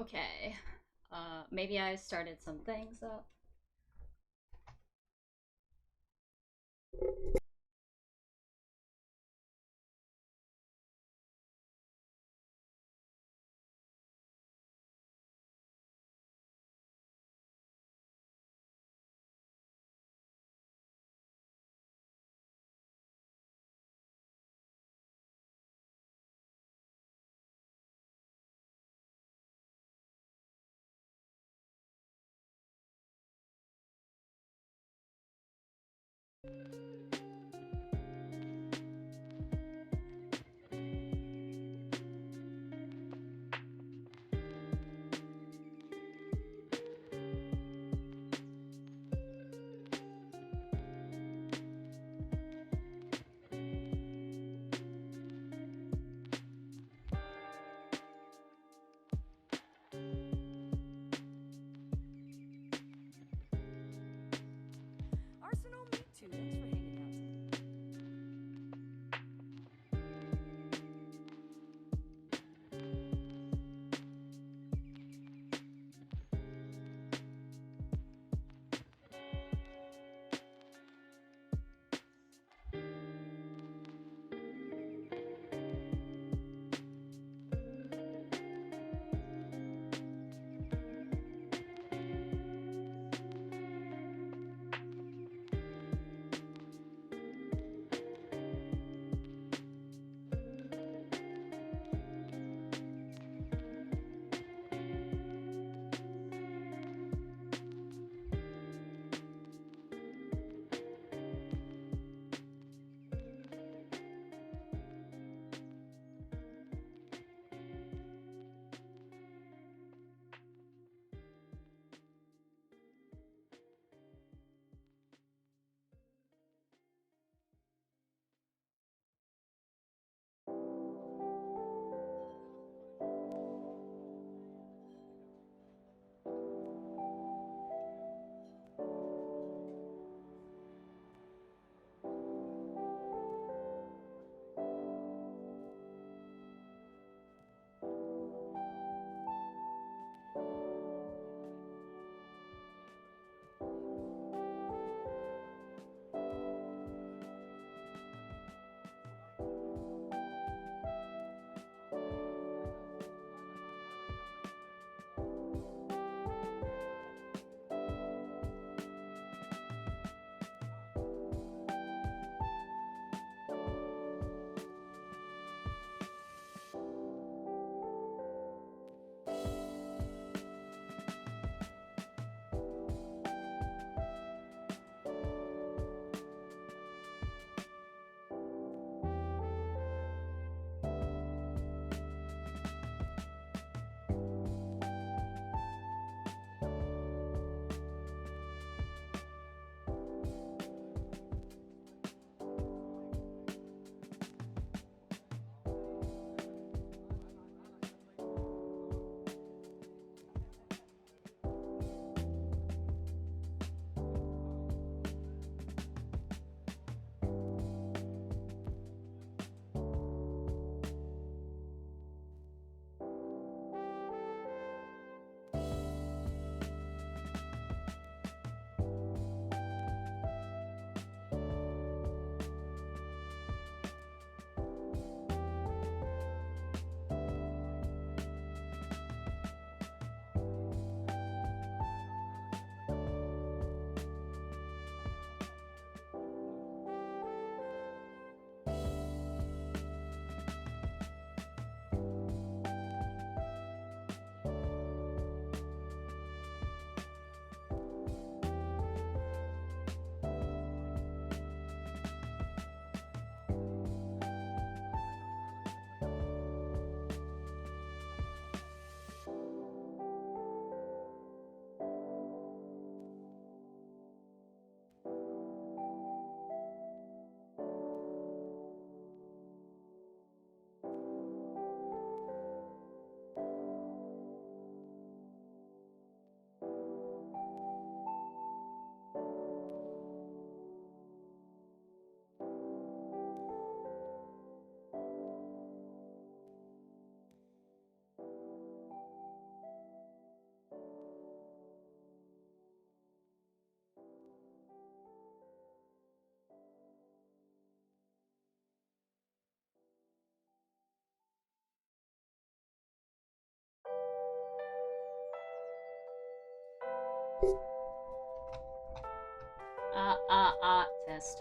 Okay. Maybe I started some things up. Arsenal, me too. Thanks for hanging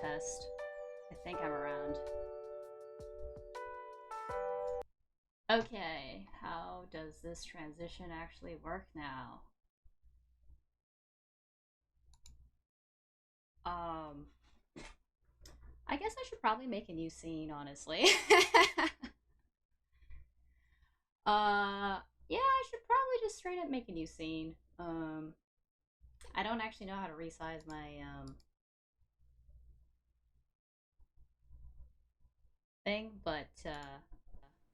Test. I think I'm around. Okay, how does this transition actually work now? I guess I should probably make a new scene, honestly. Yeah, I should probably just straight up make a new scene. I don't actually know how to resize my, thing, but,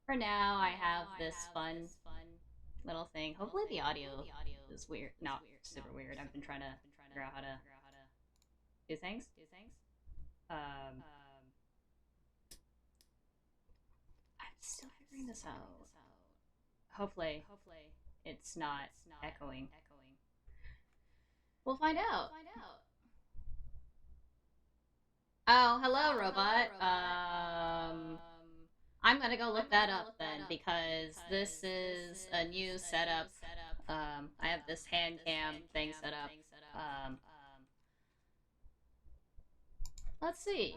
for now, I have this fun little thing. Hopefully the audio is weird. Not super weird. I've been trying to figure out how to do things. Um, I'm still figuring this out. Hopefully it's not echoing. We'll find out. Oh, hello, robot. I'm gonna go look that up then because this is a new setup. I have this hand cam thing set up. Um, let's see.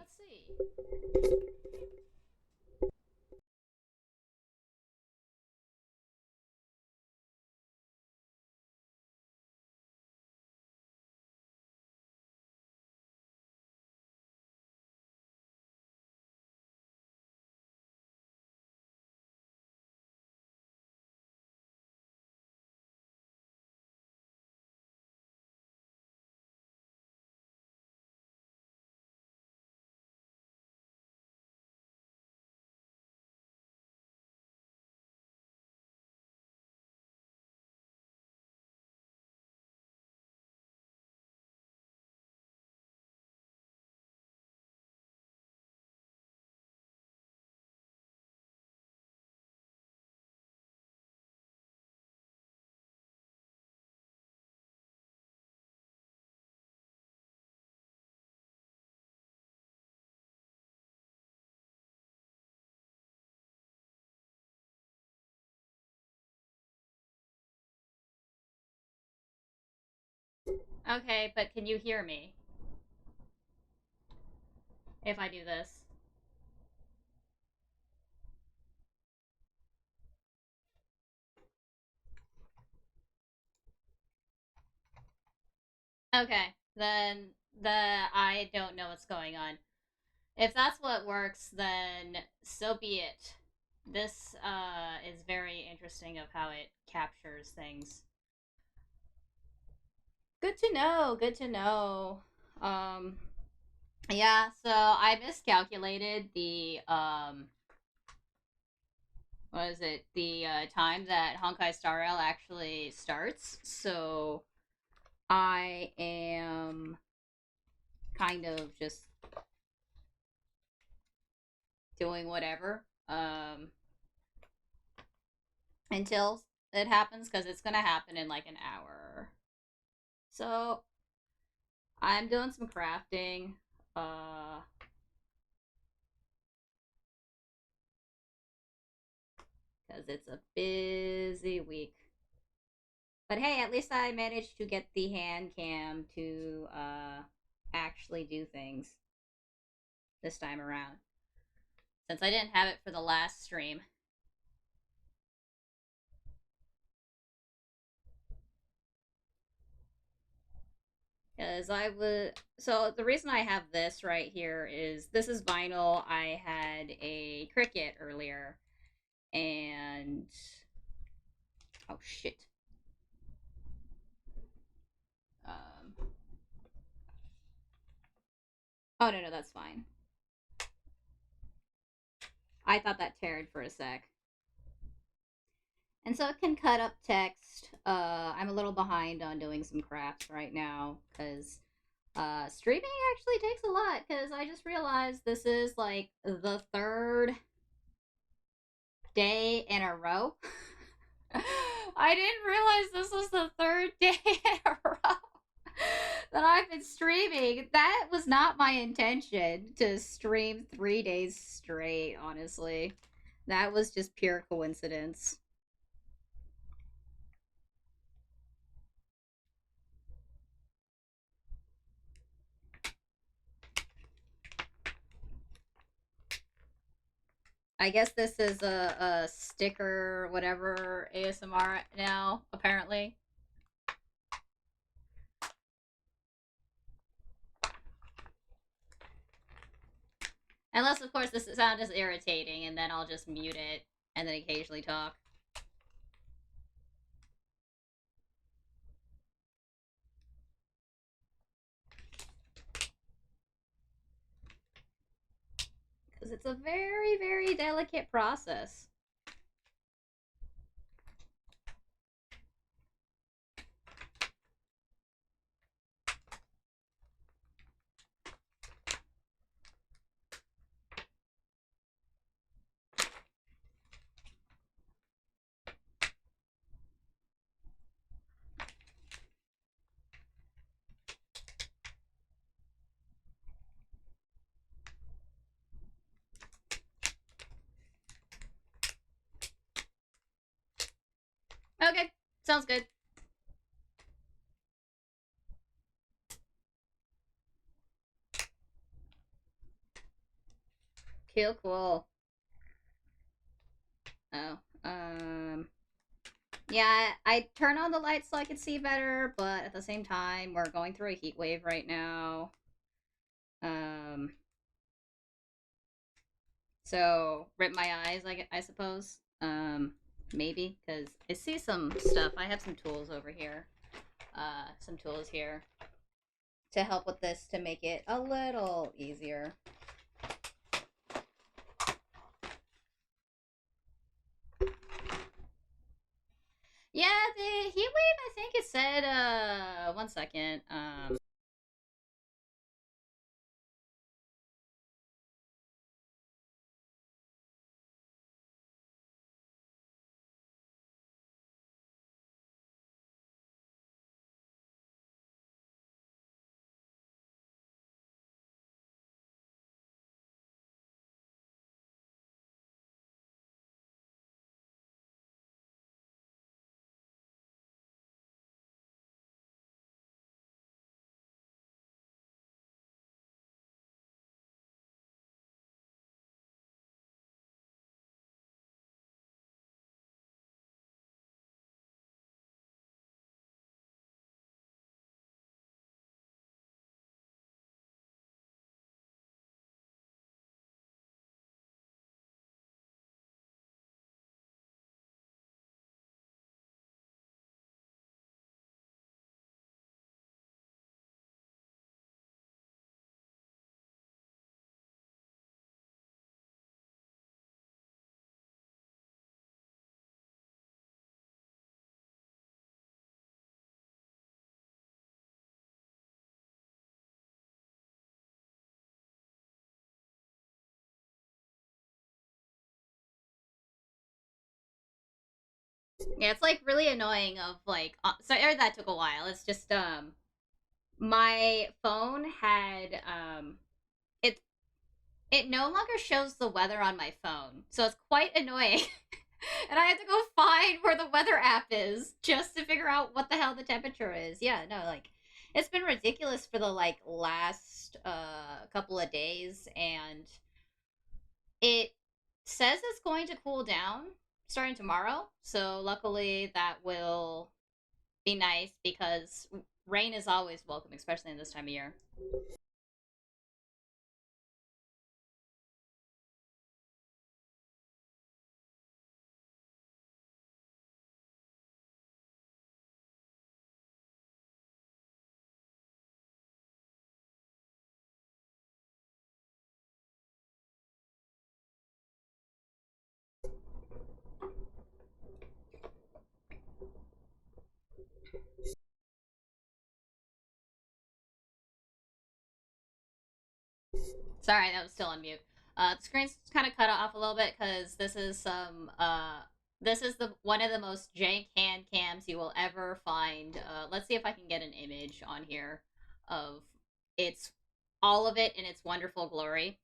Okay, but can you hear me if I do this? Okay, then I don't know what's going on. If that's what works, then so be it. This is very interesting of how it captures things. Good to know. Good to know. Um, yeah. So I miscalculated the what is it? The time that Honkai Star Rail actually starts. So I am kind of just doing whatever until it happens because it's gonna happen in like an hour. So I'm doing some crafting. Because it's a busy week. But hey, at least I managed to get the hand cam to actually do things this time around. Since I didn't have it for the last stream. Because I was. So the reason I have this right here is this is vinyl. I had a Cricut earlier. And. Oh shit. Oh no, that's fine. I thought that teared for a sec. And so it can cut up text. I'm a little behind on doing some crafts right now because streaming actually takes a lot because I just realized this is like the third day in a row. I didn't realize this was the third day in a row that I've been streaming. That was not my intention to stream 3 days straight, honestly. That was just pure coincidence. I guess this is a sticker, whatever, ASMR now, apparently. Unless, of course, this sound is irritating, and then I'll just mute it, and then occasionally talk. Because it's a very, very delicate process. Okay, sounds good. Cool. Oh, yeah, I turn on the lights so I can see better, but at the same time, we're going through a heat wave right now. So rip my eyes, I suppose. Maybe, because I see some stuff. I have some tools over here. Some tools here to help with this to make it a little easier. Yeah, the heat wave, I think it said, one second. Yeah, it's like really annoying of like sorry that took a while. It's just my phone had it it no longer shows the weather on my phone. So it's quite annoying. And I have to go find where the weather app is just to figure out what the hell the temperature is. Yeah, no, like it's been ridiculous for the like last couple of days, and it says it's going to cool down starting tomorrow. So luckily that will be nice because rain is always welcome, especially in this time of year. Sorry, that was still on mute. The screen's kind of cut off a little bit because this is some this is the one of the most jank hand cams you will ever find. Let's see if I can get an image on here of its all of it in its wonderful glory.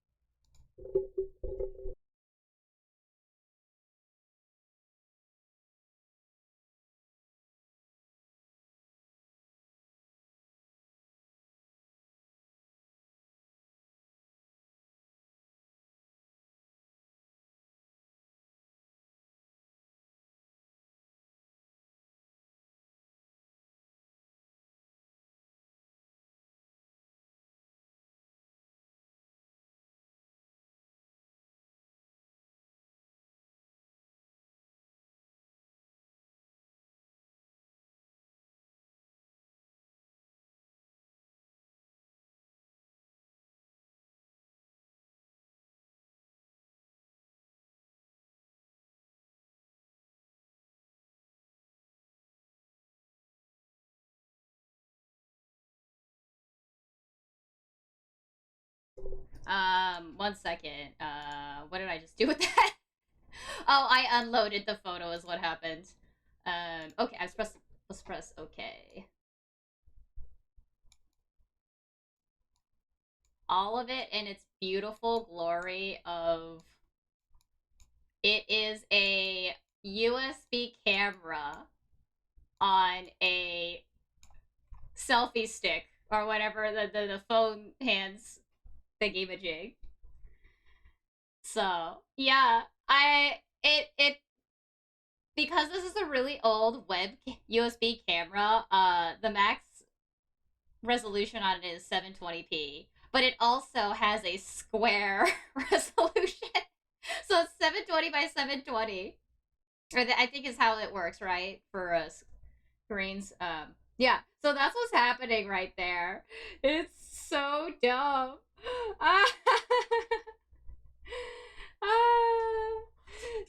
One second. What did I just do with that? Oh, I unloaded the photo is what happened. Okay, let's press okay. All of it in its beautiful glory of it is a USB camera on a selfie stick or whatever the phone hands thingy-majig. So yeah, it because this is a really old web USB camera. The max resolution on it is 720p, but it also has a square resolution, so it's 720 by 720, I think is how it works, right? For screens. Yeah. So that's what's happening right there. It's so dumb.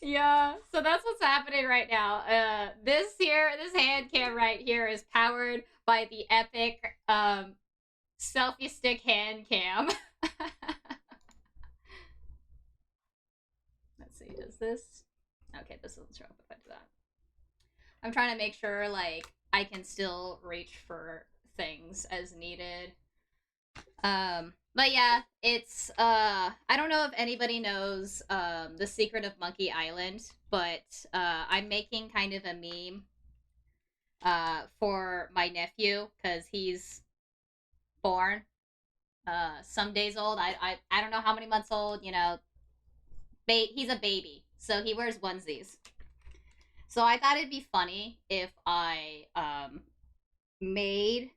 Yeah, so that's what's happening right now. This hand cam right here is powered by the epic selfie stick hand cam. Let's see, does this? Okay, this doesn't show up if I do that. I'm trying to make sure like I can still reach for things as needed. But yeah, it's I don't know if anybody knows The Secret of Monkey Island, but I'm making kind of a meme for my nephew because he's born some days old. I don't know how many months old, you know. He's a baby, so he wears onesies. So I thought it'd be funny if I made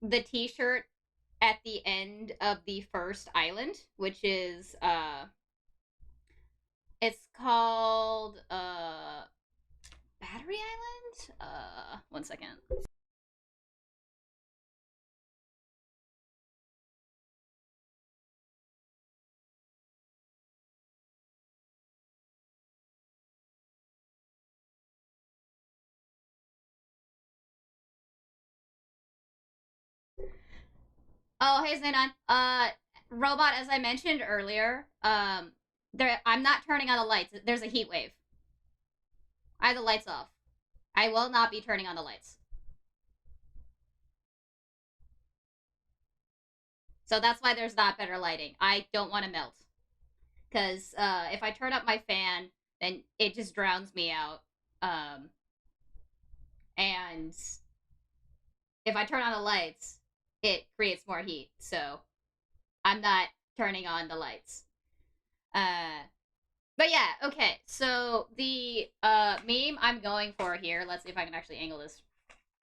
the t-shirt at the end of the first island, which is it's called Battery Island. One second. Oh, hey Zenon. Robot, as I mentioned earlier, I'm not turning on the lights. There's a heat wave. I have the lights off. I will not be turning on the lights. So that's why there's not better lighting. I don't want to melt. Because if I turn up my fan, then it just drowns me out. And if I turn on the lights, it creates more heat. So I'm not turning on the lights. But yeah, okay. So the meme I'm going for here, let's see if I can actually angle this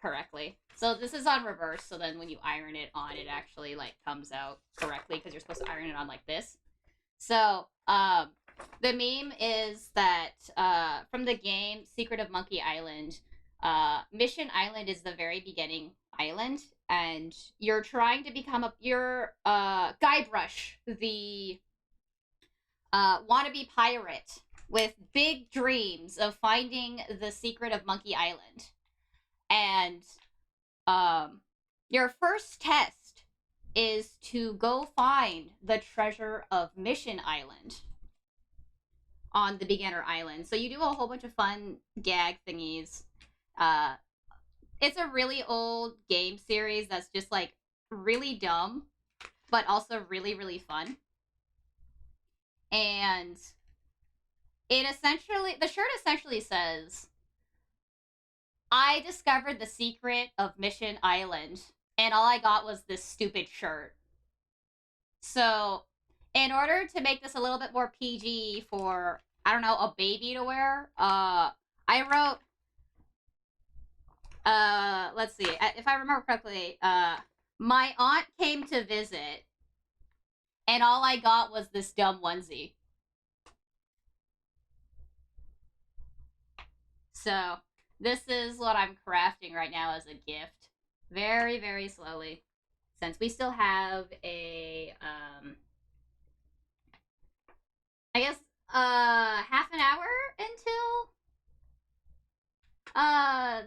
correctly. So this is on reverse, so then when you iron it on, it actually like comes out correctly because you're supposed to iron it on like this. So the meme is that from the game Secret of Monkey Island, Mission Island is the very beginning island, and you're trying to become your Guybrush, the wannabe pirate with big dreams of finding the secret of Monkey Island. And your first test is to go find the treasure of Mission Island on the beginner island. So you do a whole bunch of fun gag thingies. It's a really old game series that's just like really dumb, but also really, really fun. And the shirt essentially says, I discovered the secret of Mission Island, and all I got was this stupid shirt. So, in order to make this a little bit more PG for, I don't know, a baby to wear, I wrote, let's see, if I remember correctly, my aunt came to visit, and all I got was this dumb onesie. So, this is what I'm crafting right now as a gift. Very, very slowly. Since we still have a, I guess, half an hour until,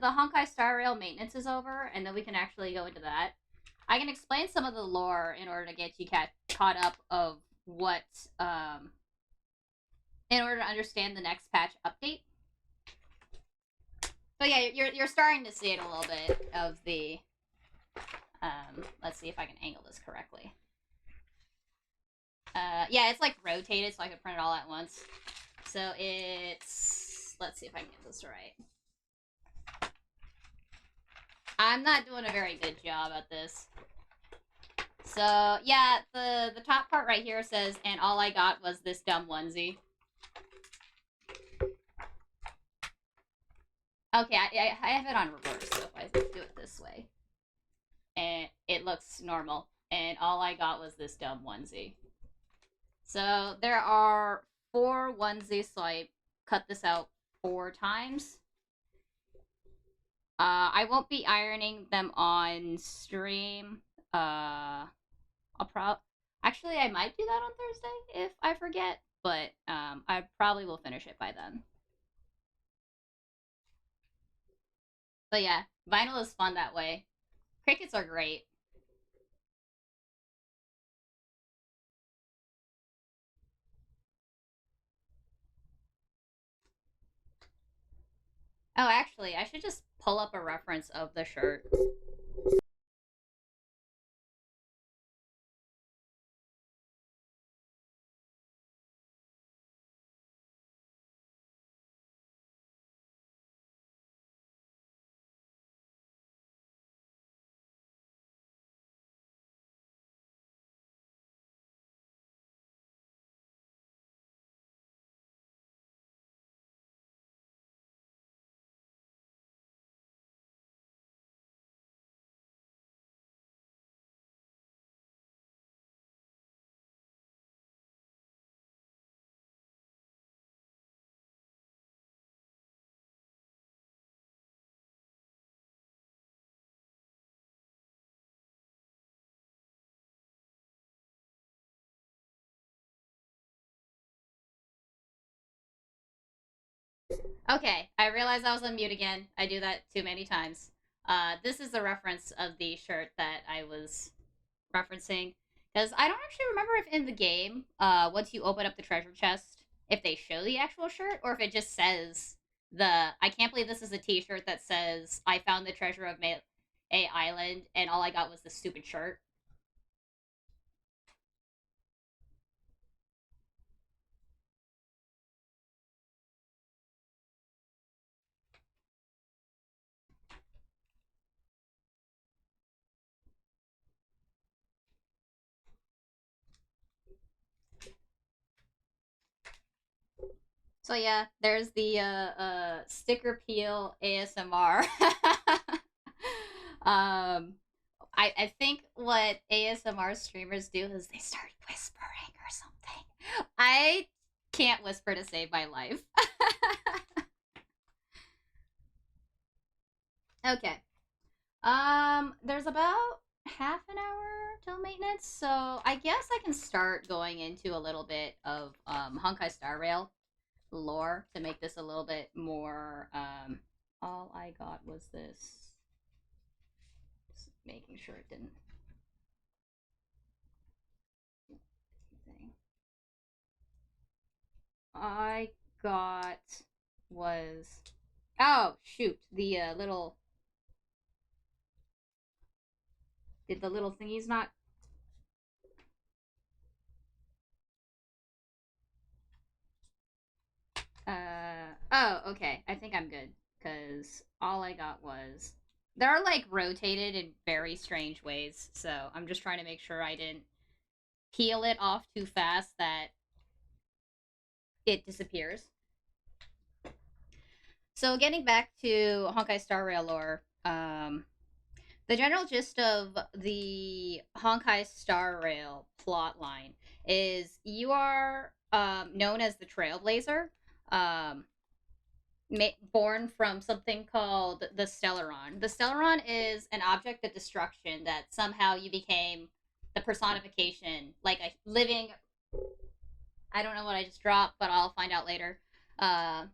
the Honkai Star Rail maintenance is over, and then we can actually go into that. I can explain some of the lore in order to get you caught up of what in order to understand the next patch update. But yeah, you're starting to see it a little bit of the. Let's see if I can angle this correctly. Yeah, it's like rotated, so I could print it all at once. So it's. Let's see if I can get this right. I'm not doing a very good job at this. So yeah, the top part right here says, "And all I got was this dumb onesie." Okay, I have it on reverse, so if I do it this way, and it looks normal. And all I got was this dumb onesie. So there are 4 onesies, so I cut this out 4 times. I won't be ironing them on stream. Actually, I might do that on Thursday if I forget, but I probably will finish it by then. But yeah, vinyl is fun that way. Crickets are great. Oh, actually, I should just pull up a reference of the shirt. Okay, I realize I was on mute again. I do that too many times. This is the reference of the shirt that I was referencing. Because I don't actually remember if in the game, once you open up the treasure chest, if they show the actual shirt, or if it just says I can't believe this is a t-shirt that says, I found the treasure of May Island, and all I got was this stupid shirt. So yeah, there's the sticker peel ASMR. I think what ASMR streamers do is they start whispering or something. I can't whisper to save my life. Okay. There's about half an hour till maintenance, so I guess I can start going into a little bit of Honkai Star Rail lore to make this a little bit more all I got was this. Just making sure it didn't thing. I got was oh shoot, the little did the little thingies not oh okay, I think I'm good because all I got was they're like rotated in very strange ways, so I'm just trying to make sure I didn't peel it off too fast that it disappears. So getting back to Honkai Star Rail Lore, the general gist of the Honkai Star Rail plotline is you are known as the Trailblazer, um, born from something called the Stellaron. The Stellaron is an object of destruction that somehow you became the personification, like a living. I don't know what I just dropped, but I'll find out later. Oh,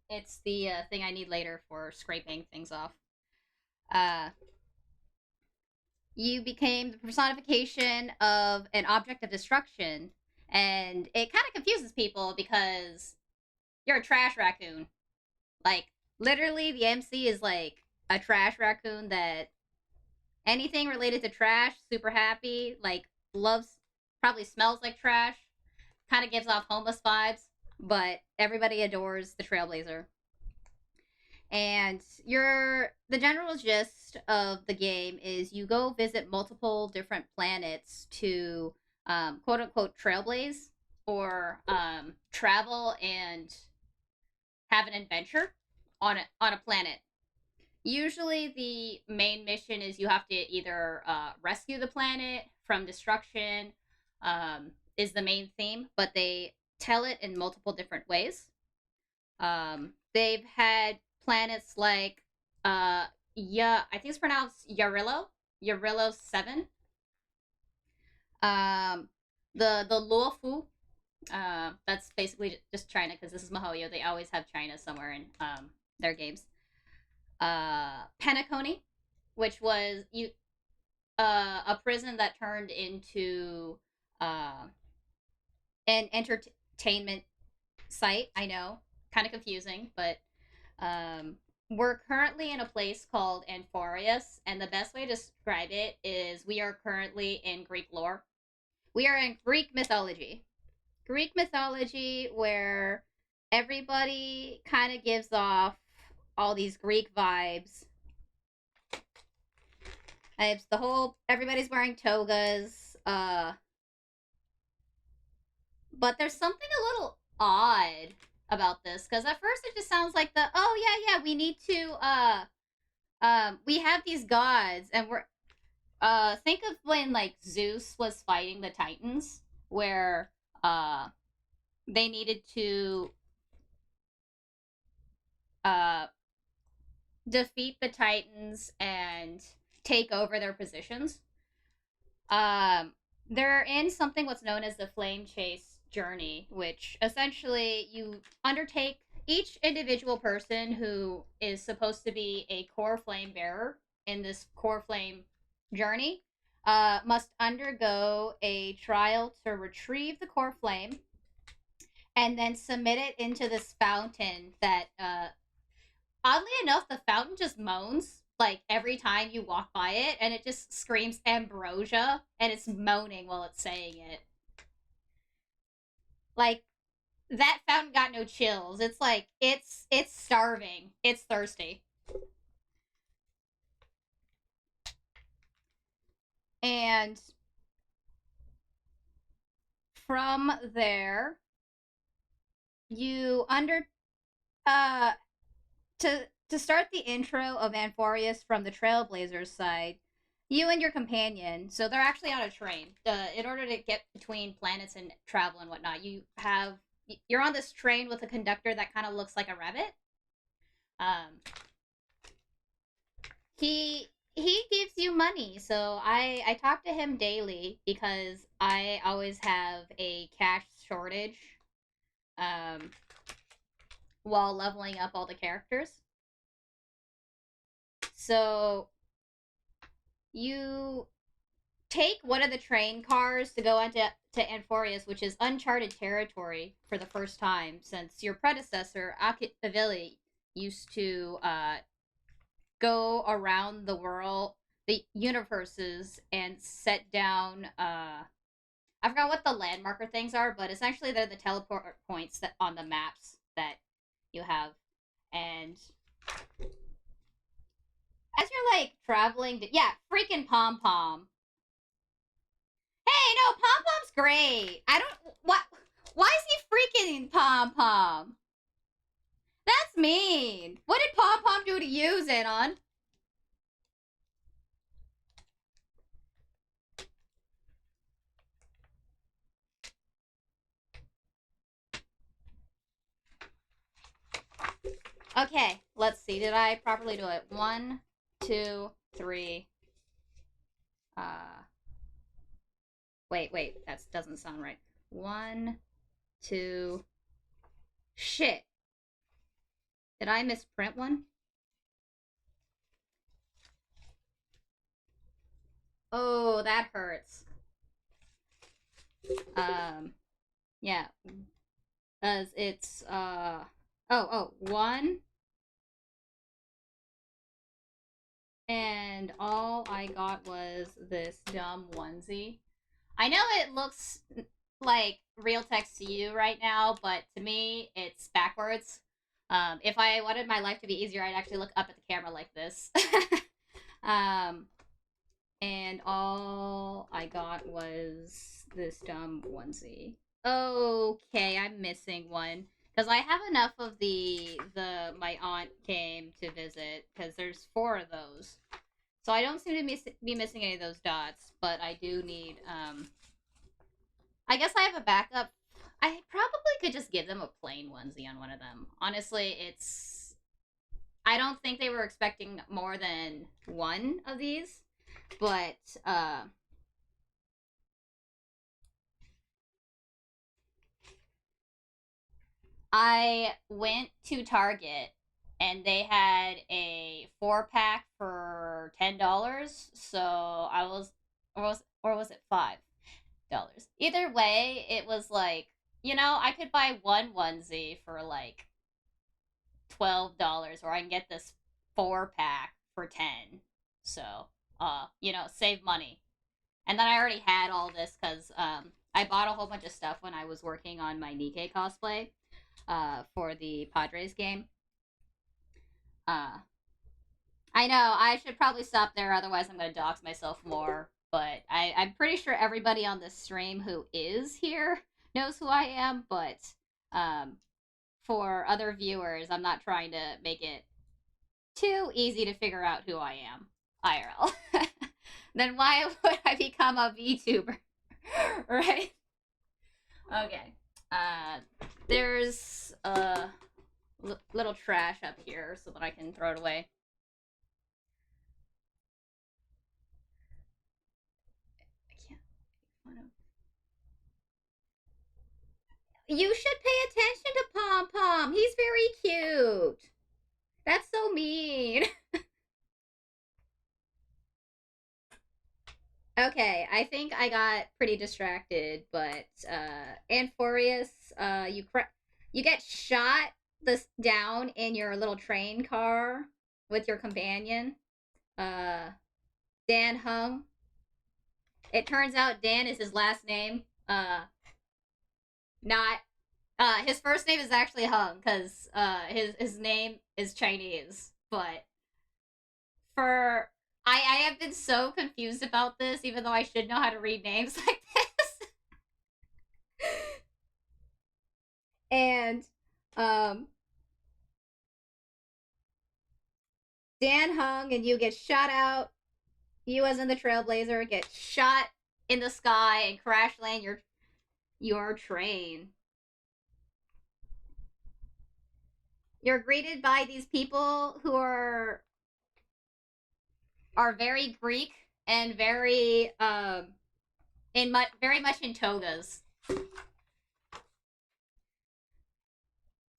it's the thing I need later for scraping things off. Uh, you became the personification of an object of destruction, and it kind of confuses people because you're a trash raccoon. Like, literally, the MC is like a trash raccoon that anything related to trash, super happy, like, loves, probably smells like trash, kind of gives off homeless vibes, but everybody adores the Trailblazer. And the general gist of the game is you go visit multiple different planets to quote unquote trailblaze or travel and have an adventure on a planet. Usually, the main mission is you have to either rescue the planet from destruction, is the main theme, but they tell it in multiple different ways. They've had planets like, yeah, I think it's pronounced Yarillo 7. Um, the Luofu, that's basically just China because this is Mahoyo. They always have China somewhere in their games. Penacony, which was a prison that turned into an entertainment site. I know, kind of confusing, but we're currently in a place called Amphorius, and the best way to describe it is we are currently in Greek lore. We are in Greek mythology. Greek mythology where everybody kind of gives off all these Greek vibes. It's the whole everybody's wearing togas. But there's something a little odd about this because at first it just sounds like yeah, we need to we have these gods and we're think of when like Zeus was fighting the Titans where they needed to defeat the Titans and take over their positions. They're in something what's known as the Flame Chase journey, which essentially you undertake each individual person who is supposed to be a core flame bearer in this core flame journey must undergo a trial to retrieve the core flame and then submit it into this fountain that oddly enough the fountain just moans like every time you walk by it and it just screams ambrosia and it's moaning while it's saying it. Like that fountain got no chills. It's like it's starving. It's thirsty. And from there you to start the intro of Amphorius from the Trailblazers side, you and your companion, so they're actually on a train. In order to get between planets and travel and whatnot, you're on this train with a conductor that kind of looks like a rabbit. He gives you money, so I talk to him daily because I always have a cash shortage. While leveling up all the characters. So you take one of the train cars to go into Amphorius, which is uncharted territory for the first time since your predecessor, Akitavili, used to go around the world, the universes, and set down I forgot what the landmarker things are, but essentially they're the teleport points that on the maps that you have. And as you're like traveling yeah, freaking Pom Pom. Hey, no, Pom Pom's great. I don't what why is he freaking Pom Pom? That's mean. What did Pom Pom do to you, Xenon? Okay, let's see. Did I properly do it? 1, 2, 3. Wait. That doesn't sound right. 1, 2. Shit. Did I misprint one? Oh, that hurts. Um, yeah, as it's one, and all I got was this dumb onesie. I know it looks like real text to you right now, but to me, it's backwards. If I wanted my life to be easier, I'd actually look up at the camera like this. um, and all I got was this dumb onesie. Okay, I'm missing one because I have enough of the my aunt came to visit because there's four of those. So I don't seem to be missing any of those dots, but I do need I guess I have a backup. I probably could just give them a plain onesie on one of them. Honestly, it's I don't think they were expecting more than one of these, but I went to Target and they had a 4 pack for $10. So I was or was it $5? Either way, it was like, I could buy one onesie for like $12, or I can get this 4 pack for 10. So, save money. And then I already had all this because I bought a whole bunch of stuff when I was working on my Nikkei cosplay for the Padres game. Uh, I know I should probably stop there, otherwise I'm going to dox myself more. But I'm pretty sure everybody on this stream who is here knows who I am. But um, for other viewers, I'm not trying to make it too easy to figure out who I am IRL. Then why would I become a VTuber? Right? Okay. There's little trash up here so that I can throw it away. I can't. You should pay attention to Pom Pom. He's very cute. That's so mean. Okay, I think I got pretty distracted, but Anforius, you get shot this down in your little train car with your companion, uh, Dan Hung. It turns out Dan is his last name. Not his first name is actually Hung because his name is Chinese, but for I have been so confused about this, even though I should know how to read names like this. And um, Dan Hung and you get shot out. You, as in the Trailblazer, get shot in the sky and crash land your train. You're greeted by these people who are very Greek and very very much in togas.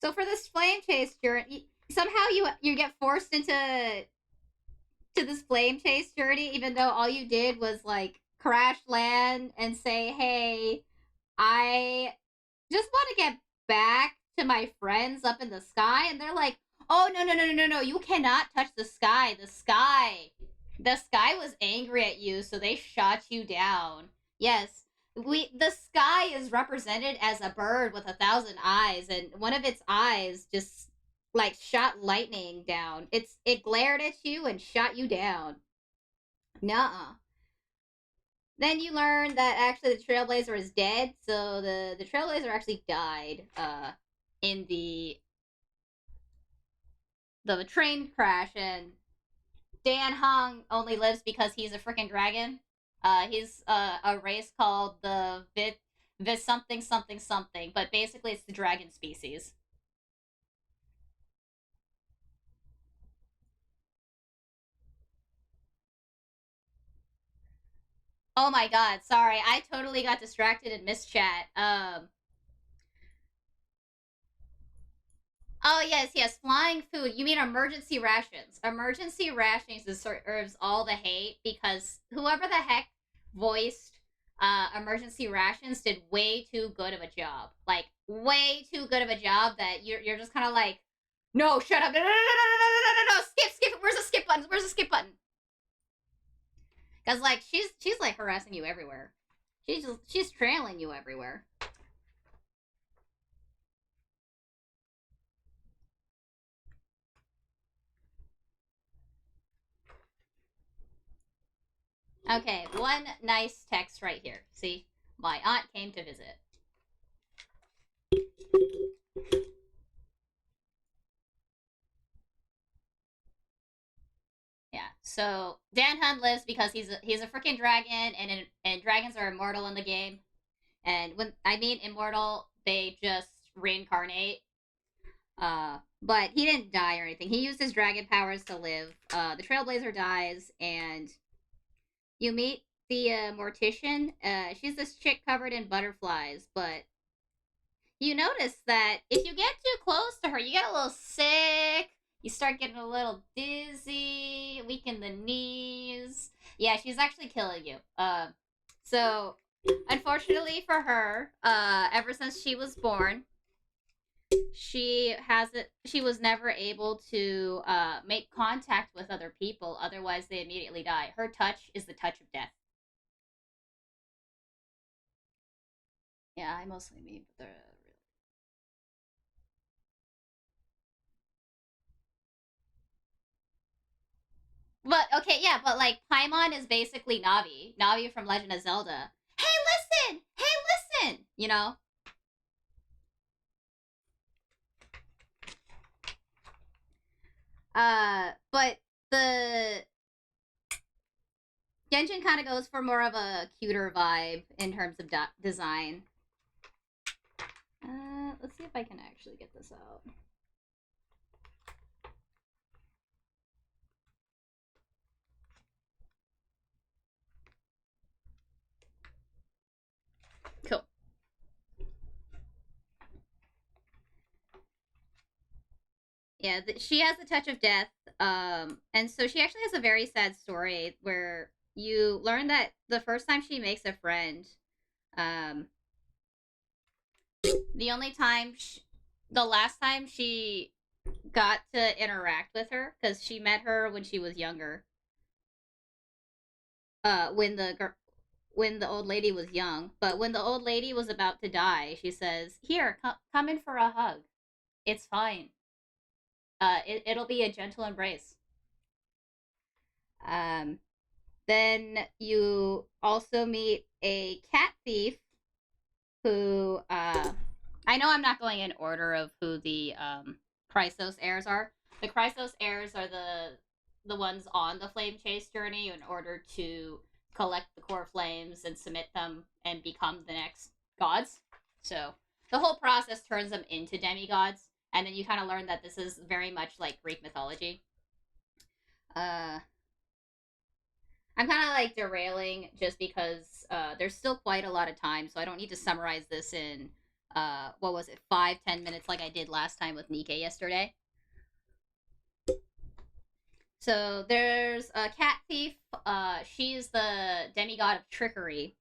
So for this flame chase journey, somehow you get forced into this flame chase journey, even though all you did was like crash land and say, "Hey, I just want to get back to my friends up in the sky," and they're like, "Oh no no no no no no! You cannot touch the sky. The sky was angry at you, so they shot you down." Yes, the sky is represented as a bird with 1,000 eyes, and one of its eyes just like shot lightning down. It glared at you and shot you down. Nuh-uh. Then you learn that actually the Trailblazer is dead, so the Trailblazer actually died in the train crash, and Dan Hong only lives because he's a freaking dragon. He's a race called the Vis something something something, but basically it's the dragon species. Oh my god, sorry, I totally got distracted and missed chat. Oh yes, yes, flying food. You mean emergency rations? Emergency rations deserves all the hate because whoever the heck voiced emergency rations did way too good of a job. Like way too good of a job that you're just kind of like, no, shut up, no, no, no, no, no, no, no, no, skip, skip. Where's the skip button? Where's the skip button? Because like she's like harassing you everywhere. She's trailing you everywhere. Okay, one nice text right here. See, my aunt came to visit. Yeah. So Dan Hun lives because he's a freaking dragon, and dragons are immortal in the game. And when I mean immortal, they just reincarnate. But he didn't die or anything. He used his dragon powers to live. The Trailblazer dies, and you meet the mortician. She's this chick covered in butterflies, but you notice that if you get too close to her, you get a little sick. You start getting a little dizzy, weak in the knees. Yeah, she's actually killing you. So unfortunately for her, ever since she was born, she was never able to make contact with other people. Otherwise, they immediately die. Her touch is the touch of death. Yeah, I mostly mean the But okay, yeah, but like Paimon is basically Navi. Navi from Legend of Zelda. Hey, listen! Hey, listen! You know? But the Genshin kind of goes for more of a cuter vibe in terms of design. Let's see if I can actually get this out. Cool. Yeah, she has the touch of death. And so she actually has a very sad story where you learn that the first time she makes a friend, um, the only time, the last time she got to interact with her, because she met her when she was younger. When the old lady was young, but when the old lady was about to die, she says, "Here, come in for a hug. It's fine. It'll be a gentle embrace." Um, then you also meet a cat thief who I know I'm not going in order of who the Chrysos heirs are. The Chrysos heirs are the ones on the flame chase journey in order to collect the core flames and submit them and become the next gods. So the whole process turns them into demigods, and then you kind of learn that this is very much like Greek mythology. Uh, I'm kind of like derailing just because there's still quite a lot of time, so I don't need to summarize this in what was it, 5-10 minutes like I did last time with Nikkei yesterday. So there's a cat thief. She's the demigod of trickery,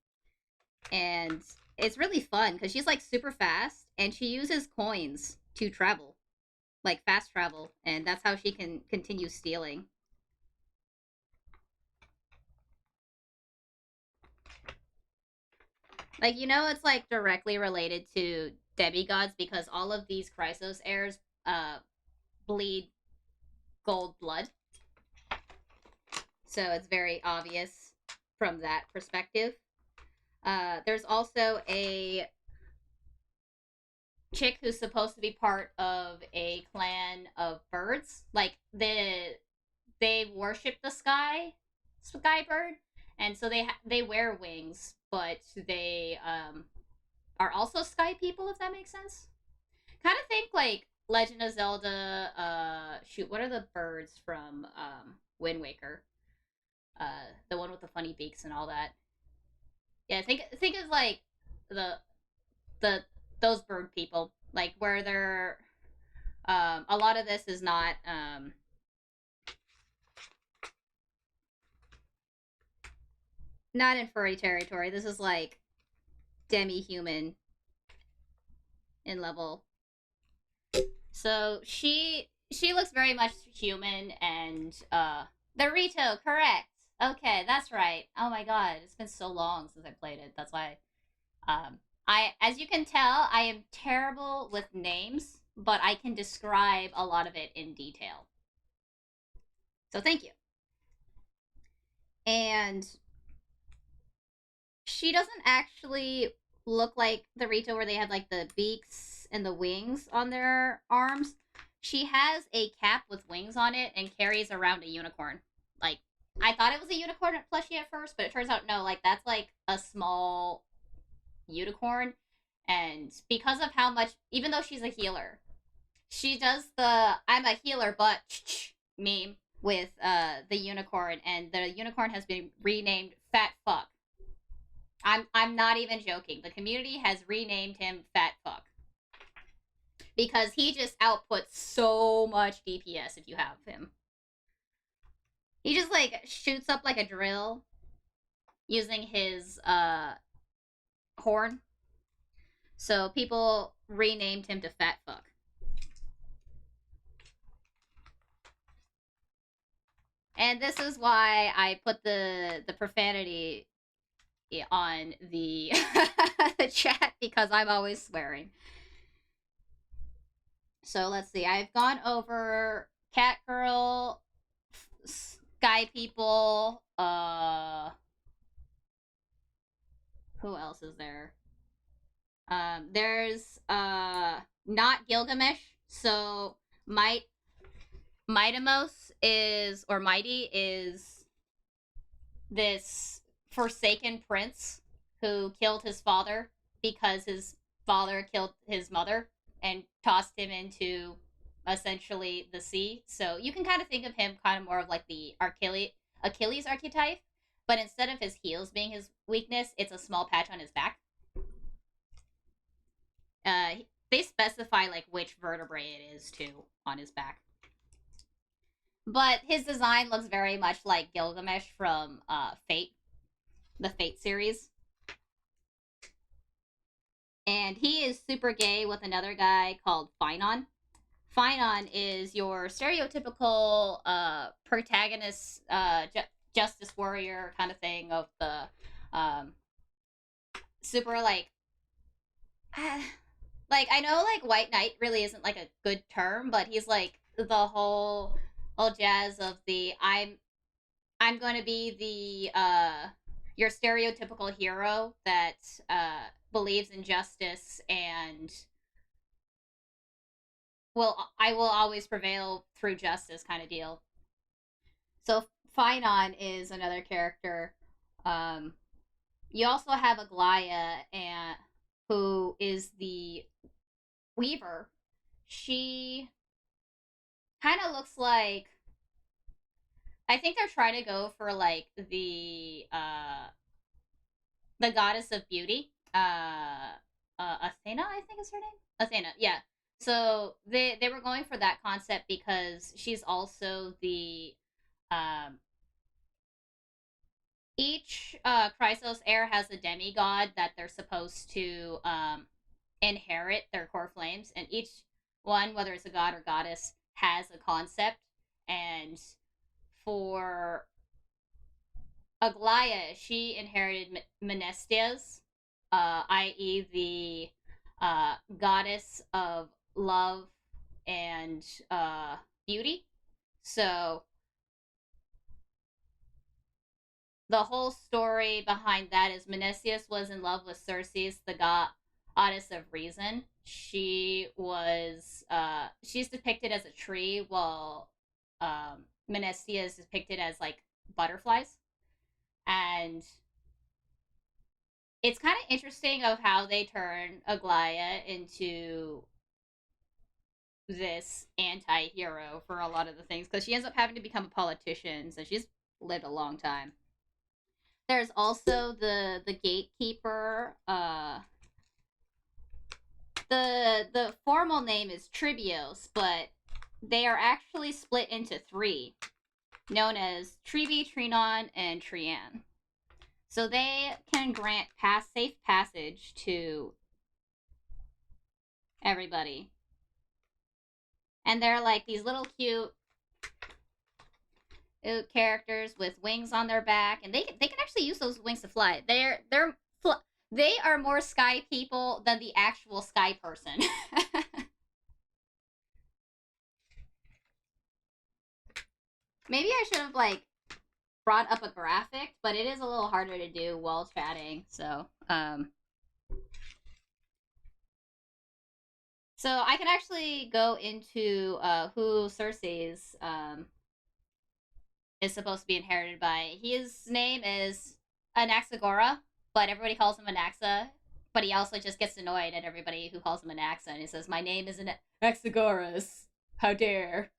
and it's really fun because she's like super fast, and she uses coins to travel, like fast travel, and that's how she can continue stealing. Like, it's like directly related to demigods because all of these Chrysos heirs bleed gold blood. So it's very obvious from that perspective. There's also a chick who's supposed to be part of a clan of birds. Like they worship the sky bird, and so they wear wings, but they are also sky people. If that makes sense. Kind of think like Legend of Zelda. Shoot, what are the birds from Wind Waker? The one with the funny beaks and all that. Yeah, think of like the the those bird people, like where they're A lot of this is not in furry territory. This is like demi-human in level. So she looks very much human, and the Rito, correct. Okay, that's right. Oh my god, it's been so long since I played it. That's why as you can tell, I am terrible with names, but I can describe a lot of it in detail. So thank you. And she doesn't actually look like the Rito where they have like the beaks and the wings on their arms. She has a cap with wings on it and carries around a unicorn. Like, I thought it was a unicorn plushie at first, but it turns out no, like that's like a small unicorn. And because of how much, even though she's a healer, she does the I'm a healer but meme with the unicorn, and the unicorn has been renamed Fat Fuck. I'm not even joking. The community has renamed him Fat Fuck because he just outputs so much DPS if you have him. He just like shoots up like a drill using his horn. So people renamed him to Fat Fuck. And this is why I put the profanity on the the chat, because I'm always swearing. So let's see. I've gone over Cat Girl, Sky People, who else is there? There's not Gilgamesh. So Mightimos is, or Mighty is this forsaken prince who killed his father because his father killed his mother and tossed him into essentially the sea. So you can kind of think of him kind of more of like the Achilles archetype, but instead of his heels being his weakness, it's a small patch on his back. They specify like which vertebrae it is too on his back. But his design looks very much like Gilgamesh from Fate, the Fate series. And he is super gay with another guy called Finon. Finon is your stereotypical protagonist, justice warrior kind of thing of the super like like I know like white knight really isn't like a good term, but he's like the whole jazz of the I'm going to be the your stereotypical hero that believes in justice and I will always prevail through justice kind of deal. So Finon is another character. You also have Aglaya, and who is the Weaver. She kind of looks like, I think they're trying to go for like the goddess of beauty, Athena, I think is her name. Athena, yeah. So they were going for that concept because she's also the each Chrysos heir has a demigod that they're supposed to inherit their core flames, and each one, whether it's a god or goddess, has a concept. And for Aglaya, she inherited Menestias, i.e., the goddess of love and beauty. So the whole story behind that is Menesius was in love with Circe, the goddess of reason. She's depicted as a tree, while Menestia is depicted as like butterflies. And it's kind of interesting of how they turn Aglaya into this anti-hero for a lot of the things, because she ends up having to become a politician, so she's lived a long time. There's also the gatekeeper, The formal name is Tribios, but they are actually split into three, known as Tribi, Trinon, and Trian. So they can grant safe passage to everybody. And they're like these little cute characters with wings on their back, and they can actually use those wings to fly. They are more sky people than the actual sky person. Maybe I should have like brought up a graphic, but it is a little harder to do while chatting. So I can actually go into who Cersei's is supposed to be inherited by. His name is Anaxagora, but everybody calls him Anaxa. But he also just gets annoyed at everybody who calls him Anaxa, and he says, "My name is Anaxagoras. How dare!"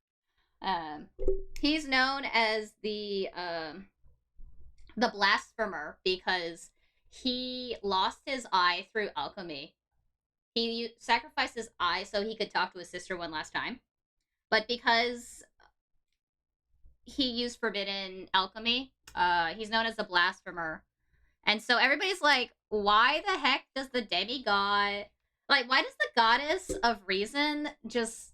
He's known as the blasphemer because he lost his eye through alchemy. He sacrificed his eye so he could talk to his sister one last time, but because he used forbidden alchemy, he's known as the blasphemer. And so everybody's like, why the heck does the demigod, like, why does the goddess of reason just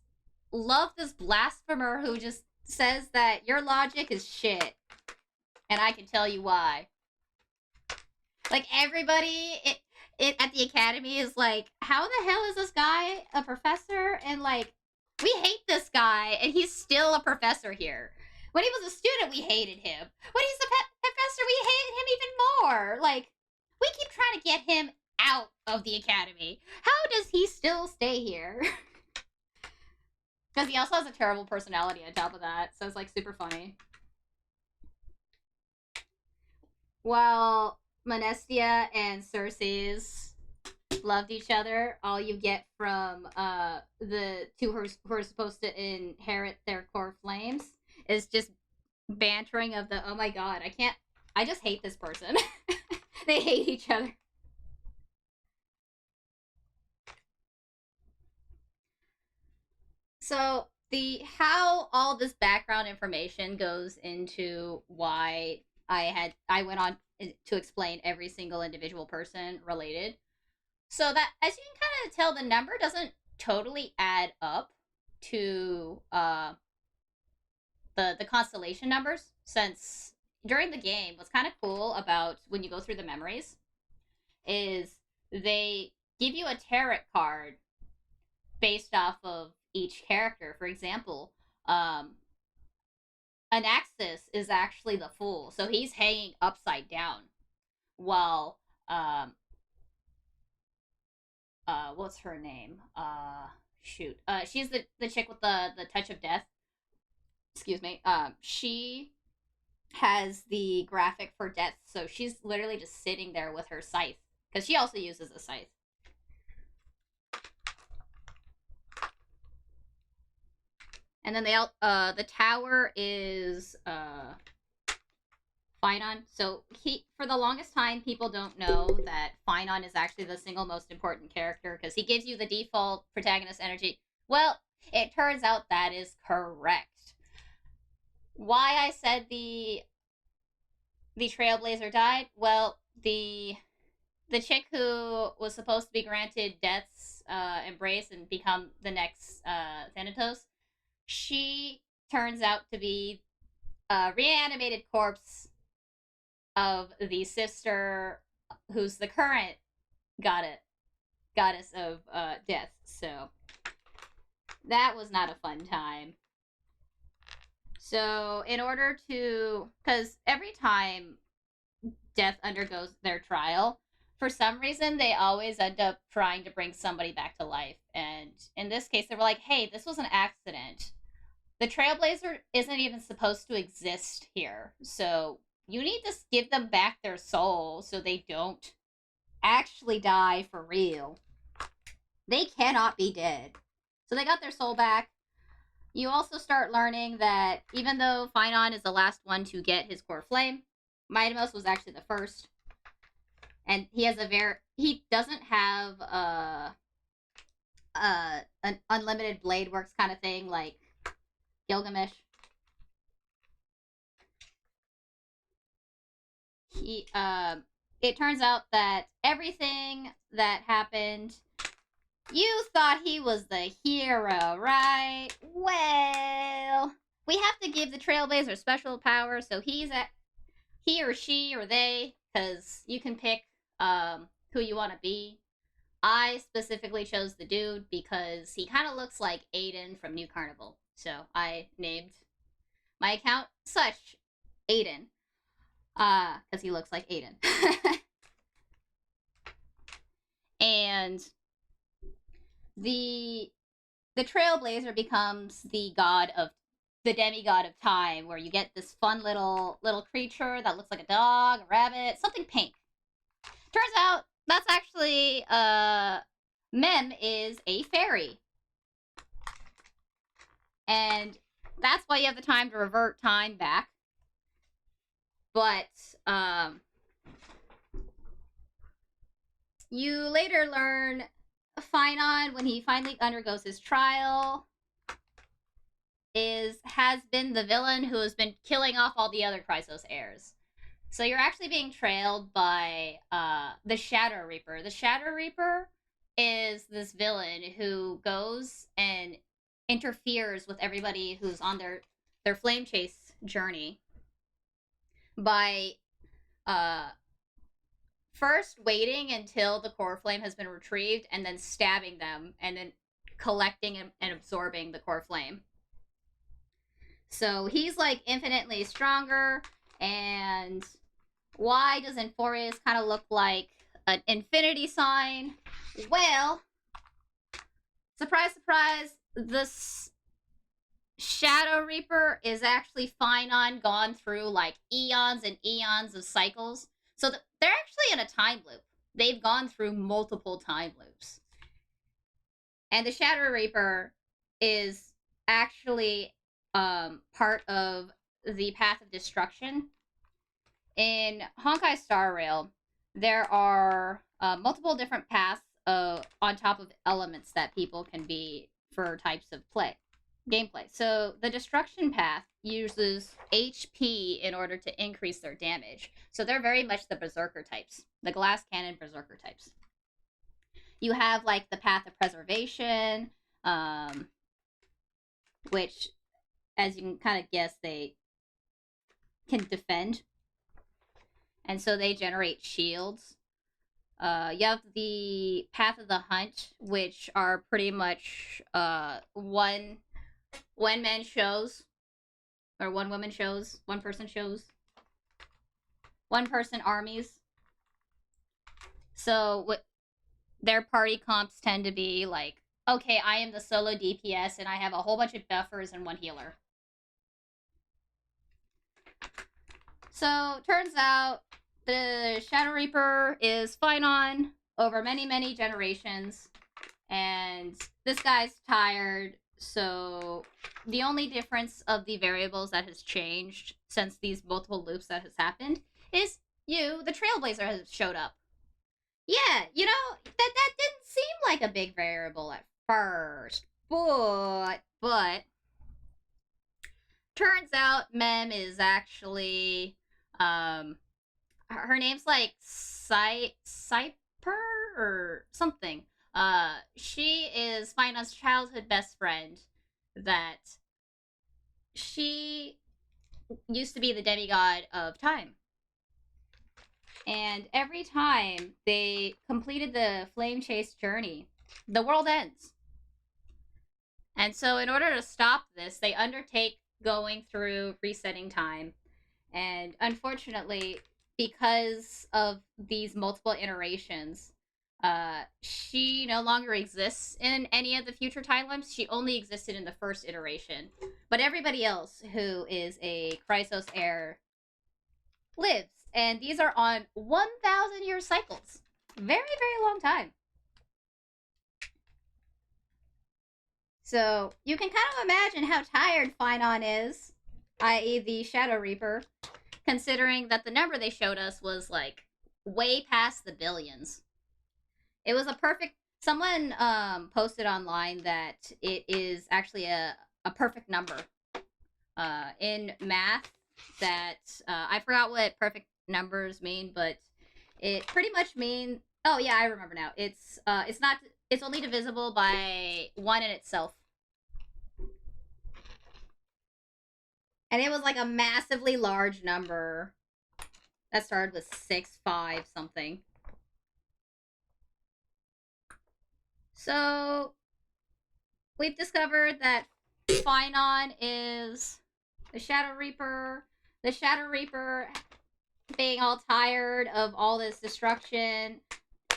love this blasphemer who just says that your logic is shit? And I can tell you why. Like, everybody at the academy is like, how the hell is this guy a professor? And like, we hate this guy, and he's still a professor here. When he was a student, we hated him. When he's a professor, we hated him even more. Like, we keep trying to get him out of the academy. How does he still stay here? Because he also has a terrible personality on top of that, so it's like super funny. While Monestia and Cersei's loved each other, all you get from the two who are supposed to inherit their core flames is just bantering of the, oh my god, I just hate this person. They hate each other. So how all this background information goes into why I went on to explain every single individual person related. So that, as you can kind of tell, the number doesn't totally add up to the constellation numbers, since during the game, what's kind of cool about when you go through the memories is they give you a tarot card based off of each character. For example, Anaxis is actually the Fool, so he's hanging upside down, while what's her name? She's the chick with the touch of death. Excuse me. She has the graphic for death, so she's literally just sitting there with her scythe, because she also uses a scythe. And then the tower is Finon. So for the longest time, people don't know that Finon is actually the single most important character, because he gives you the default protagonist energy. Well, it turns out that is correct. Why I said the Trailblazer died? Well, the chick who was supposed to be granted Death's embrace and become the next Thanatos, she turns out to be a reanimated corpse of the sister who's the current goddess of death. So that was not a fun time. So in order to, because every time death undergoes their trial, for some reason they always end up trying to bring somebody back to life. And in this case, they were like, hey, this was an accident. The Trailblazer isn't even supposed to exist here, so you need to give them back their soul so they don't actually die for real. They cannot be dead. So they got their soul back. You also start learning that even though Finon is the last one to get his core flame, Mightymouse was actually the first. And he doesn't have an unlimited blade works kind of thing, like Gilgamesh. It turns out that everything that happened, you thought he was the hero, right? Well, we have to give the Trailblazer special power, so he or she or they, because you can pick who you want to be. I specifically chose the dude because he kind of looks like Aiden from New Carnival, so I named my account such, Aiden, because he looks like Aiden. And the Trailblazer becomes the demigod of time, where you get this fun little creature that looks like a dog, a rabbit, something pink. Turns out that's actually Mem is a fairy, and that's why you have the time to revert time back. But you later learn Finon, when he finally undergoes his trial, has been the villain who has been killing off all the other Chrysos heirs. So you're actually being trailed by the Shadow Reaper. The Shadow Reaper is this villain who goes and interferes with everybody who's on their flame chase journey by first waiting until the core flame has been retrieved and then stabbing them and then collecting and absorbing the core flame. So he's like infinitely stronger. And why does Inforius kind of look like an infinity sign? Well, surprise, surprise, this Shadow Reaper is actually Finon gone through like eons and eons of cycles. So they're actually in a time loop. They've gone through multiple time loops. And the Shadow Reaper is actually part of the Path of Destruction. In Honkai Star Rail, there are multiple different paths on top of elements that people can be for types of gameplay. So the Destruction path uses HP in order to increase their damage. So they're very much the Berserker types, the Glass Cannon Berserker types. You have like the Path of Preservation, which, as you can kind of guess, they can defend. And so they generate shields. You have the Path of the Hunt, which are pretty much one-man shows, or one-woman shows, one-person shows, one-person armies. So their party comps tend to be like, okay, I am the solo DPS, and I have a whole bunch of buffers and one healer. So, turns out the Shadow Reaper is Finon over many, many generations, and this guy's tired, so the only difference of the variables that has changed since these multiple loops that has happened is you, the Trailblazer, has showed up. Yeah, you know, that didn't seem like a big variable at first, but turns out Mem is actually her name's like Cyper or something. She is Finon's childhood best friend. That she used to be the demigod of time. And every time they completed the flame chase journey, the world ends. And so in order to stop this, they undertake going through resetting time. And unfortunately, because of these multiple iterations, she no longer exists in any of the future timelines. She only existed in the first iteration. But everybody else who is a Chrysos heir lives. And these are on 1,000-year cycles. Very, very long time. So you can kind of imagine how tired Finon is, i.e. the Shadow Reaper, considering that the number they showed us was like way past the billions. It was a perfect Someone posted online that it is actually a perfect number in math. That I forgot what perfect numbers mean, but it pretty much means. Oh yeah, I remember now. It's not. It's only divisible by one in itself. And it was like a massively large number that started with 6, 5 something. So we've discovered that Phynon is the Shadow Reaper. The Shadow Reaper, being all tired of all this destruction,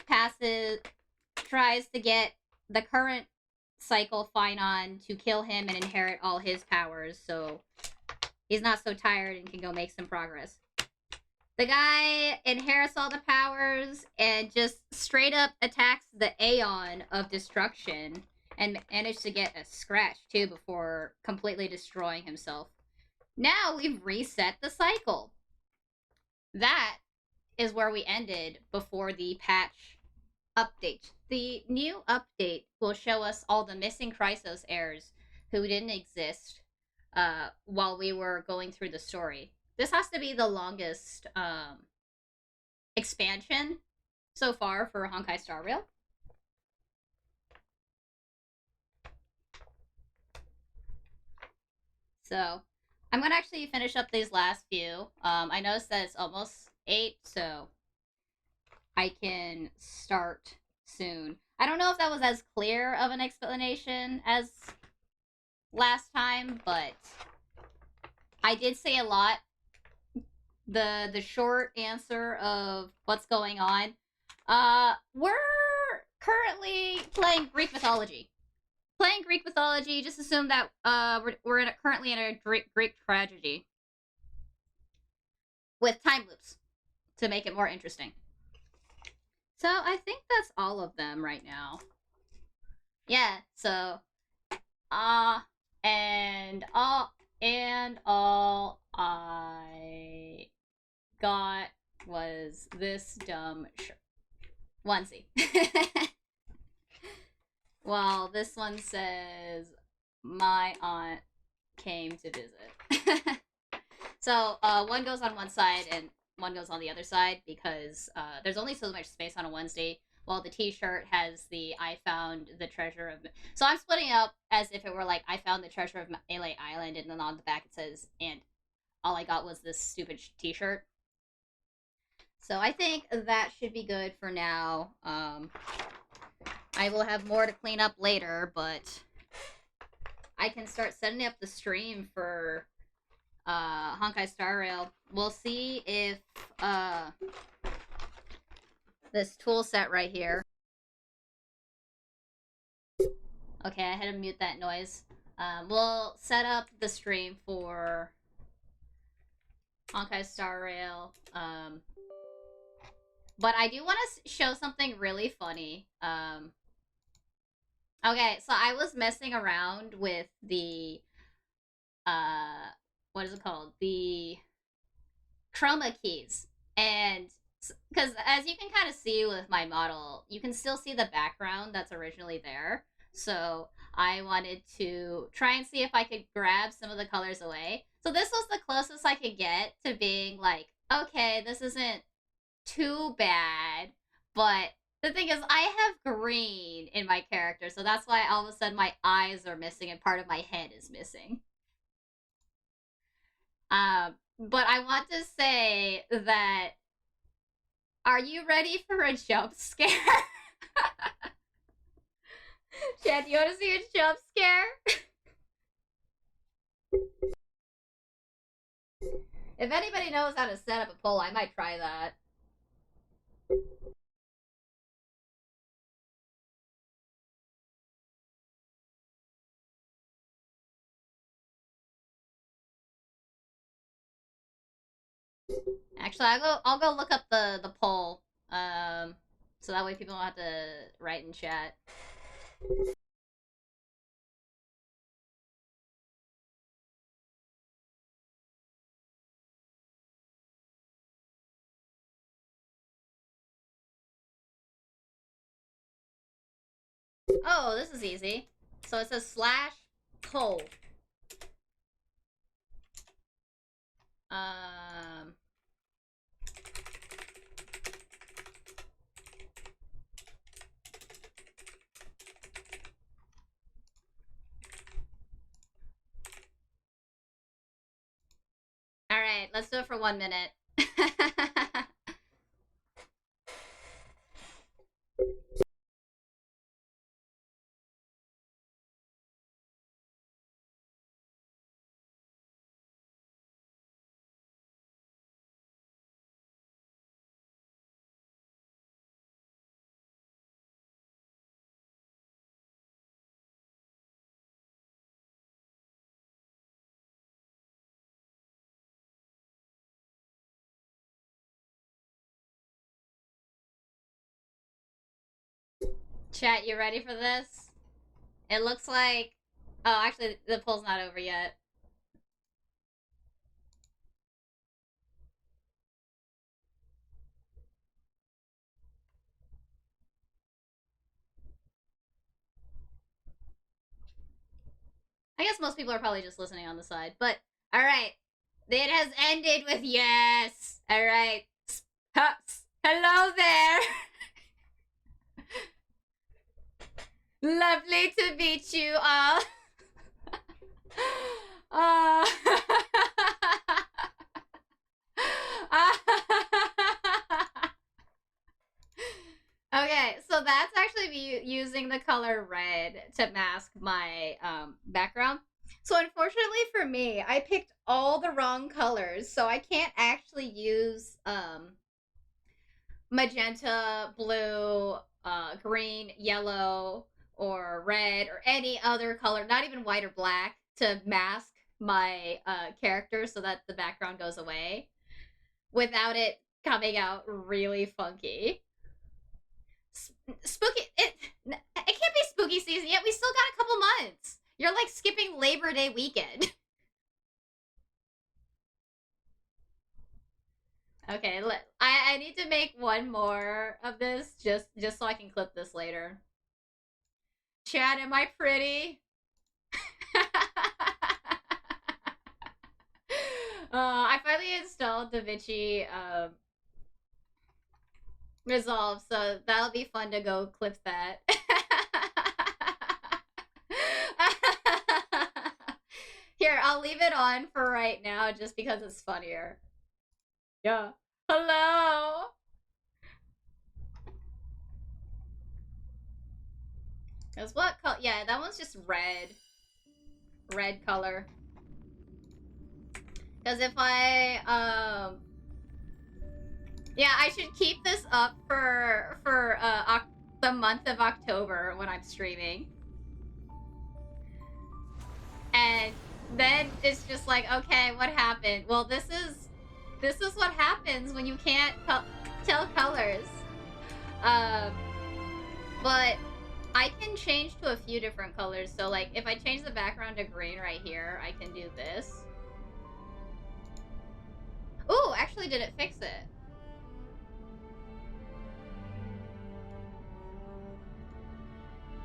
tries to get the current cycle Phynon to kill him and inherit all his powers, so he's not so tired and can go make some progress. The guy inherits all the powers and just straight up attacks the Aeon of Destruction and managed to get a scratch too before completely destroying himself. Now we've reset the cycle. That is where we ended before the patch update. The new update will show us all the missing Chrysos heirs who didn't exist while we were going through the story. This has to be the longest expansion so far for Honkai Star Rail. So I'm going to actually finish up these last few. I noticed that it's almost 8, so I can start soon. I don't know if that was as clear of an explanation as last time, but I did say a lot. The short answer of what's going on. We're currently playing Greek mythology. Playing Greek mythology, just assume that we're currently in a Greek tragedy with time loops to make it more interesting. So I think that's all of them right now. Yeah, so and all I got was this dumb shirt. Onesie. Well, this one says, my aunt came to visit. So, one goes on one side and one goes on the other side because there's only so much space on a Wednesday, while the t-shirt has the I found the treasure of... So I'm splitting up as if it were like, I found the treasure of Melee Island, and then on the back it says, and all I got was this stupid t-shirt. So I think that should be good for now. I will have more to clean up later, but I can start setting up the stream for Honkai Star Rail. We'll see if this tool set right here. Okay, I had to mute that noise. We'll set up the stream for Honkai Star Rail. But I do want to show something really funny. Okay, so I was messing around with the what is it called? The chroma keys. And because as you can kind of see with my model, you can still see the background that's originally there. So I wanted to try and see if I could grab some of the colors away. So this was the closest I could get to being like, okay, this isn't too bad, but the thing is, I have green in my character, so that's why all of a sudden my eyes are missing and part of my head is missing. But I want to say that, are you ready for a jump scare? Chad, do you want to see a jump scare? If anybody knows how to set up a poll, I might try that. Actually, I'll go look up the poll. So that way people don't have to write in chat. Oh, this is easy. So it says slash pull. Alright, let's do it for 1 minute. Chat, you ready for this? It looks like... Oh, actually, the poll's not over yet. I guess most people are probably just listening on the side, but alright. It has ended with yes! Alright. Hello there! Lovely to meet you all. Okay, so that's actually me using the color red to mask my background. So unfortunately for me, I picked all the wrong colors, so I can't actually use magenta, blue, green, yellow, or red, or any other color, not even white or black, to mask my character so that the background goes away without it coming out really funky. Spooky, it can't be spooky season yet. We still got a couple months. You're like skipping Labor Day weekend. Okay, I need to make one more of this just so I can clip this later. Chad, am I pretty? I finally installed DaVinci Resolve, so that'll be fun to go clip that. Here, I'll leave it on for right now just because it's funnier. Yeah. Hello! Cause what color? Yeah, that one's just red. Red color. Cause if I, yeah, I should keep this up for the month of October when I'm streaming. And then it's just like, okay, what happened? Well, this is what happens when you can't tell colors. But I can change to a few different colors. So like, if I change the background to green right here, I can do this. Ooh, actually, did it fix it?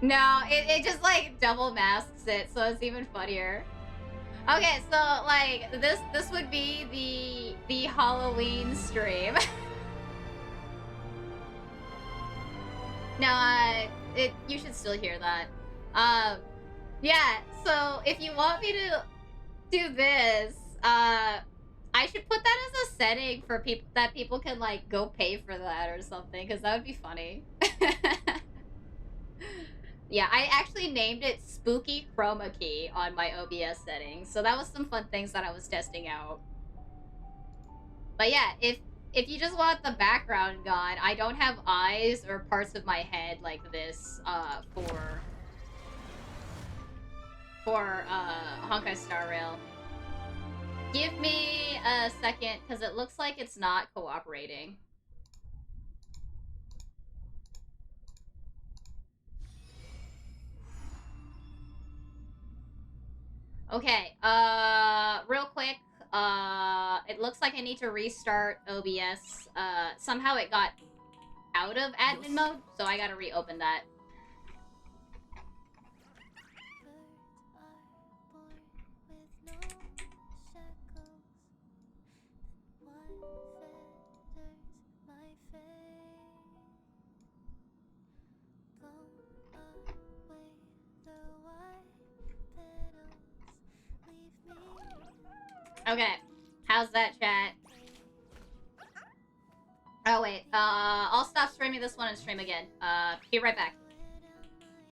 No, it just like double masks it, so it's even funnier. Okay, so like this would be the Halloween stream. No, you should still hear that. Yeah. So if you want me to do this, I should put that as a setting for people that people can like go pay for that or something, because that would be funny. Yeah, I actually named it Spooky Chroma Key on my OBS settings, so that was some fun things that I was testing out. But yeah, if you just want the background gone, I don't have eyes or parts of my head like this for Honkai Star Rail. Give me a second, because it looks like it's not cooperating. Okay, real quick, it looks like I need to restart OBS. Somehow it got out of admin mode, so I gotta reopen that. Okay. How's that, chat? Oh, wait. I'll stop streaming this one and stream again. Be right back.